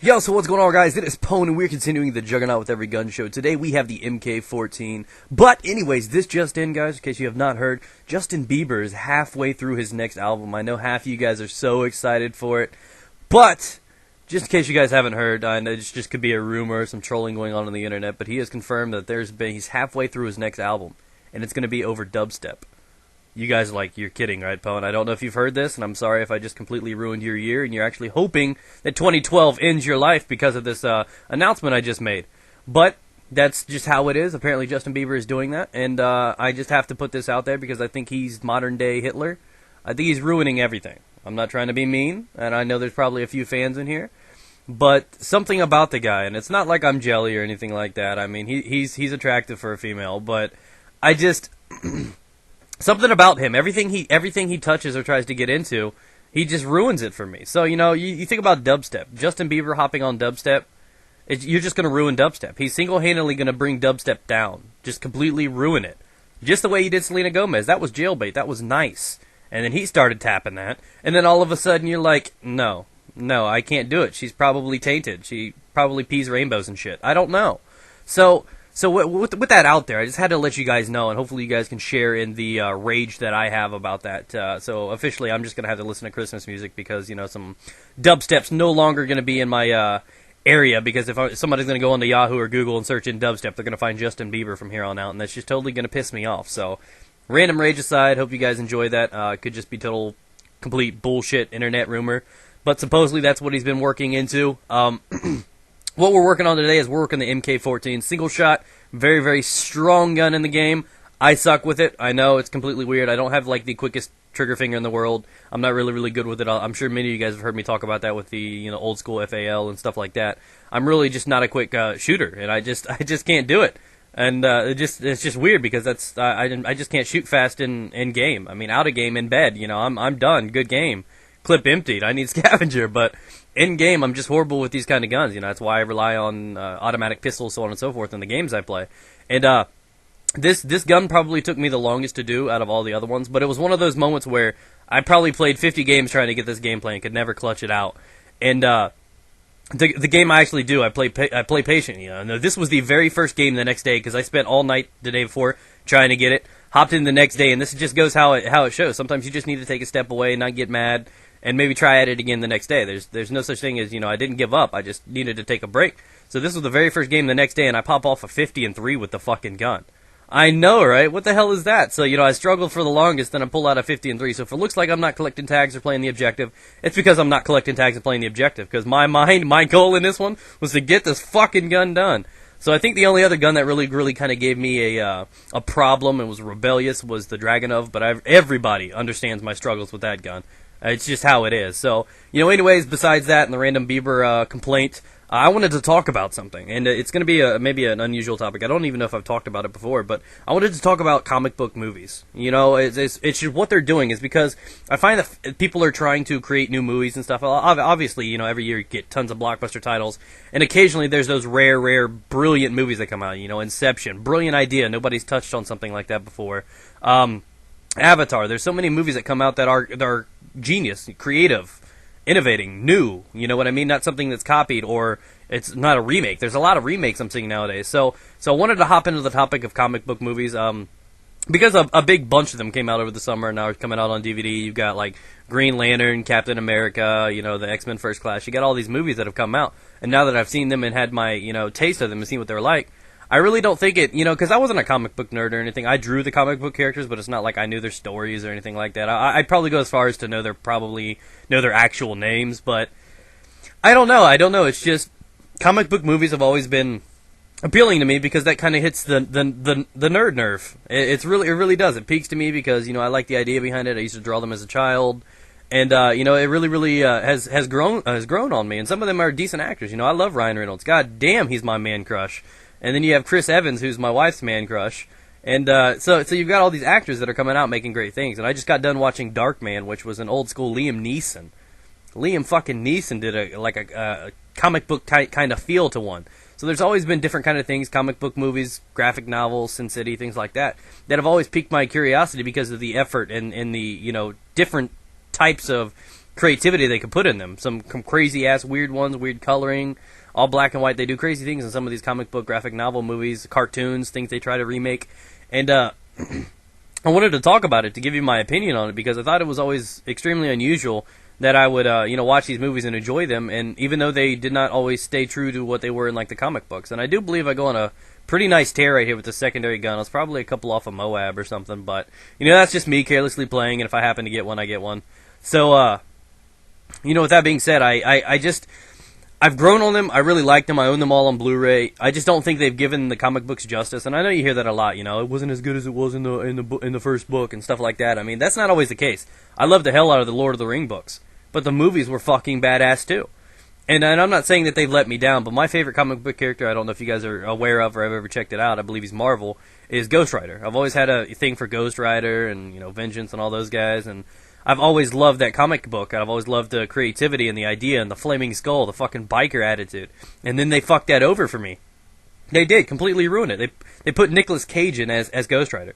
Yo, so what's going on, guys? It is Pone, and we're continuing the Juggernaut with Every Gun show. Today we have the MK14. But anyways, this just in, guys, in case you have not heard, Justin Bieber is halfway through his next album. I know half of you guys are so excited for it. But, just in case you guys haven't heard, I know this just could be a rumor, some trolling going on the internet, but he has confirmed that he's halfway through his next album. And it's going to be over dubstep. You guys are like, you're kidding, right, Pone? I don't know if you've heard this, and I'm sorry if I just completely ruined your year, and you're actually hoping that 2012 ends your life because of this announcement I just made. But that's just how it is. Apparently Justin Bieber is doing that, and I just have to put this out there because I think he's modern-day Hitler. I think he's ruining everything. I'm not trying to be mean, and I know there's probably a few fans in here, but something about the guy, and it's not like I'm jelly or anything like that. I mean, he's attractive for a female, but I just... something about him, everything he touches or tries to get into, he just ruins it for me. So, you think about dubstep. Justin Bieber hopping on dubstep, you're just going to ruin dubstep. He's single-handedly going to bring dubstep down. Just completely ruin it. Just the way he did Selena Gomez. That was jailbait. That was nice. And then he started tapping that. And then all of a sudden you're like, no, I can't do it. She's probably tainted. She probably pees rainbows and shit. I don't know. So with that out there, I just had to let you guys know, and hopefully you guys can share in the rage that I have about that. So officially, I'm just going to have to listen to Christmas music because, some dubstep's no longer going to be in my area, because if somebody's going to go onto Yahoo or Google and search in dubstep, they're going to find Justin Bieber from here on out, and that's just totally going to piss me off. So random rage aside, hope you guys enjoy that. It could just be total, complete bullshit internet rumor, but supposedly that's what he's been working into. What we're working on today is we're working the MK14 single shot, very, very strong gun in the game. I suck with it. I know it's completely weird. I don't have like the quickest trigger finger in the world. I'm not really good with it. I'm sure many of you guys have heard me talk about that with the old school FAL and stuff like that. I'm really just not a quick shooter, and I just can't do it. And it's just weird because I just can't shoot fast in game. I mean, out of game in bed. I'm done. Good game. Clip emptied. I need scavenger, but in game I'm just horrible with these kind of guns. That's why I rely on automatic pistols, so on and so forth, in the games I play. And this gun probably took me the longest to do out of all the other ones, but it was one of those moments where I probably played 50 games trying to get this gameplay and could never clutch it out. And the game I actually do, I play patient. And this was the very first game the next day because I spent all night the day before trying to get it. Hopped in the next day, and this just goes how it shows. Sometimes you just need to take a step away and not get mad, and maybe try at it again the next day. There's no such thing as, I didn't give up. I just needed to take a break. So this was the very first game the next day, and I pop off a 50-3 with the fucking gun. I know, right? What the hell is that? So, I struggled for the longest, then I pull out a 50-3. So if it looks like I'm not collecting tags or playing the objective, it's because I'm not collecting tags and playing the objective. Because my goal in this one was to get this fucking gun done. So I think the only other gun that really kind of gave me a problem and was rebellious was the Dragunov, but everybody understands my struggles with that gun. It's just how it is. So, anyways, besides that and the random Bieber complaint, I wanted to talk about something, and it's going to be maybe an unusual topic. I don't even know if I've talked about it before, but I wanted to talk about comic book movies. It's just what they're doing is because I find that people are trying to create new movies and stuff. Obviously, every year you get tons of blockbuster titles, and occasionally there's those rare, brilliant movies that come out. Inception, brilliant idea. Nobody's touched on something like that before. Avatar. There's so many movies that come out that are genius, creative, innovating, new, you know what I mean? Not something that's copied, or it's not a remake. There's a lot of remakes I'm seeing nowadays. So I wanted to hop into the topic of comic book movies, because a big bunch of them came out over the summer and now are coming out on DVD. You've got like Green Lantern, Captain America, the X-Men First Class. You got all these movies that have come out, and now that I've seen them and had my taste of them and seen what they're like, I really don't think it, because I wasn't a comic book nerd or anything. I drew the comic book characters, but it's not like I knew their stories or anything like that. I'd probably go as far as to know their actual names, but I don't know. It's just comic book movies have always been appealing to me because that kind of hits the nerd nerve. It really does. It peaks to me because I like the idea behind it. I used to draw them as a child, and it really has grown on me. And some of them are decent actors. I love Ryan Reynolds. God damn, he's my man crush. And then you have Chris Evans, who's my wife's man crush. And so you've got all these actors that are coming out making great things. And I just got done watching Darkman, which was an old school Liam Neeson. Liam fucking Neeson did a comic book kind of feel to one. So there's always been different kind of things, comic book movies, graphic novels, Sin City, things like that have always piqued my curiosity because of the effort and the different types of creativity they could put in them. Some crazy ass weird ones, weird coloring, all black and white. They do crazy things in some of these comic book, graphic novel movies, cartoons, things they try to remake. And I wanted to talk about it to give you my opinion on it because I thought it was always extremely unusual that I would watch these movies and enjoy them, and even though they did not always stay true to what they were in like the comic books. And I do believe I go on a pretty nice tear right here with the secondary gun. It's probably a couple off of Moab or something, but that's just me carelessly playing, and if I happen to get one, I get one. So with that being said, I've grown on them. I really like them. I own them all on Blu-ray. I just don't think they've given the comic books justice. And I know you hear that a lot. It wasn't as good as it was in the first book and stuff like that. I mean, that's not always the case. I love the hell out of the Lord of the Ring books, but the movies were fucking badass too. And I'm not saying that they've let me down, but my favorite comic book character, I don't know if you guys are aware of or have ever checked it out, I believe he's Marvel, is Ghost Rider. I've always had a thing for Ghost Rider and Vengeance and all those guys, and I've always loved that comic book. I've always loved the creativity and the idea and the flaming skull, the fucking biker attitude. And then they fucked that over for me. They did, completely ruin it. They put Nicolas Cage in as Ghost Rider.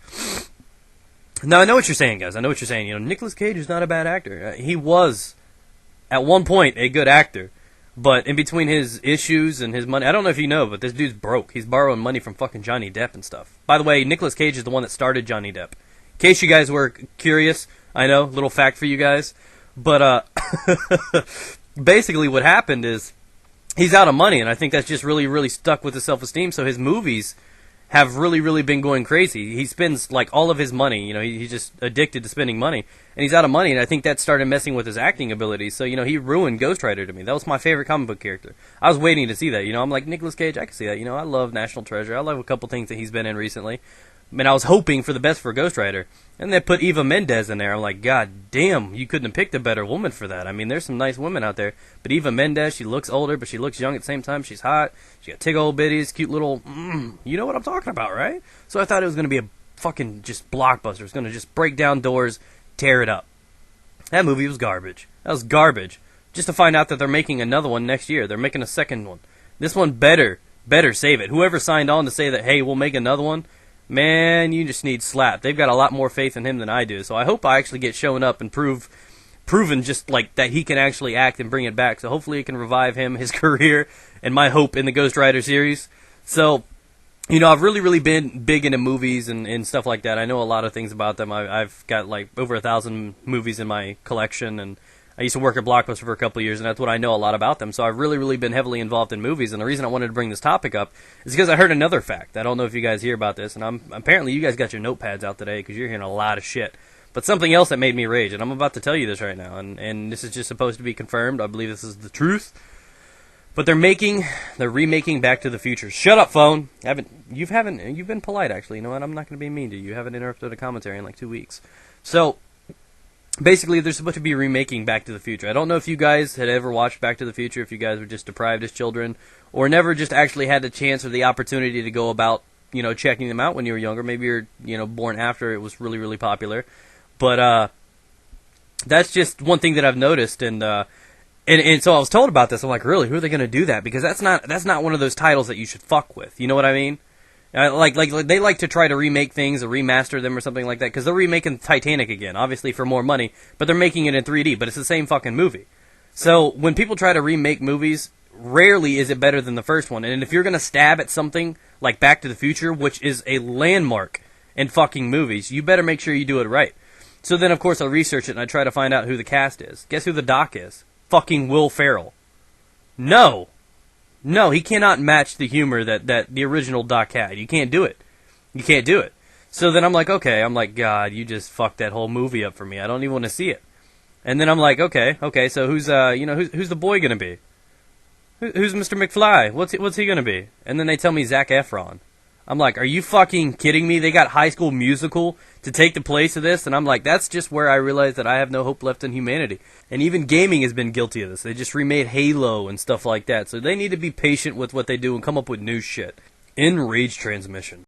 Now, I know what you're saying, guys. I know what you're saying. Nicolas Cage is not a bad actor. He was, at one point, a good actor. But in between his issues and his money, I don't know if you know, but this dude's broke. He's borrowing money from fucking Johnny Depp and stuff. By the way, Nicolas Cage is the one that started Johnny Depp. In case you guys were curious, I know, little fact for you guys. But basically what happened is he's out of money, and I think that's just really, really stuck with his self-esteem. So his movies have really, really been going crazy. He spends like all of his money. He's just addicted to spending money, and he's out of money. And I think that started messing with his acting abilities. So he ruined Ghost Rider to me. That was my favorite comic book character. I was waiting to see that. I'm like Nicolas Cage. I can see that. I love National Treasure. I love a couple things that he's been in recently. I mean, I was hoping for the best for Ghost Rider. And they put Eva Mendes in there. I'm like, God damn, you couldn't have picked a better woman for that. I mean, there's some nice women out there. But Eva Mendes, she looks older, but she looks young at the same time. She's hot. She got tig old bitties, cute little, you know what I'm talking about, right? So I thought it was going to be a fucking just blockbuster. It was going to just break down doors, tear it up. That movie was garbage. That was garbage. Just to find out that they're making another one next year. They're making a second one. This one better save it. Whoever signed on to say that, hey, we'll make another one, man, you just need slapped. They've got a lot more faith in him than I do. So I hope I actually get shown up and proven just like that he can actually act and bring it back. So hopefully it can revive him, his career, and my hope in the Ghost Rider series. So, I've really, really been big into movies and stuff like that. I know a lot of things about them. I've got like over 1,000 movies in my collection, and I used to work at Blockbuster for a couple of years, and that's what I know a lot about them. So I've really, really been heavily involved in movies, and the reason I wanted to bring this topic up is because I heard another fact. I don't know if you guys hear about this, and apparently you guys got your notepads out today because you're hearing a lot of shit. But something else that made me rage, and I'm about to tell you this right now, and this is just supposed to be confirmed. I believe this is the truth. But they're remaking Back to the Future. Shut up, phone. You've been polite, actually. You know what? I'm not going to be mean to you. You haven't interrupted a commentary in like 2 weeks. So basically, they're supposed to be remaking Back to the Future. I don't know if you guys had ever watched Back to the Future, if you guys were just deprived as children, or never just actually had the chance or the opportunity to go about, checking them out when you were younger. Maybe you're, born after it was really, really popular. But that's just one thing that I've noticed, and so I was told about this. I'm like, really? Who are they going to do that? Because that's not one of those titles that you should fuck with. You know what I mean? Like they like to try to remake things or remaster them or something like that, because they're remaking Titanic again, obviously for more money, but they're making it in 3D, but it's the same fucking movie. So when people try to remake movies, rarely is it better than the first one. And if you're going to stab at something like Back to the Future, which is a landmark in fucking movies, you better make sure you do it right. So then, of course, I research it and I try to find out who the cast is. Guess who the doc is? Fucking Will Ferrell. No, he cannot match the humor that the original Doc had. You can't do it. So then I'm like, okay. I'm like, God, you just fucked that whole movie up for me. I don't even want to see it. And then I'm like, okay. So who's the boy gonna be? Who's Mr. McFly? What's he gonna be? And then they tell me Zac Efron. I'm like, are you fucking kidding me? They got High School Musical to take the place of this? And I'm like, that's just where I realized that I have no hope left in humanity. And even gaming has been guilty of this. They just remade Halo and stuff like that. So they need to be patient with what they do and come up with new shit. In Rage Transmission.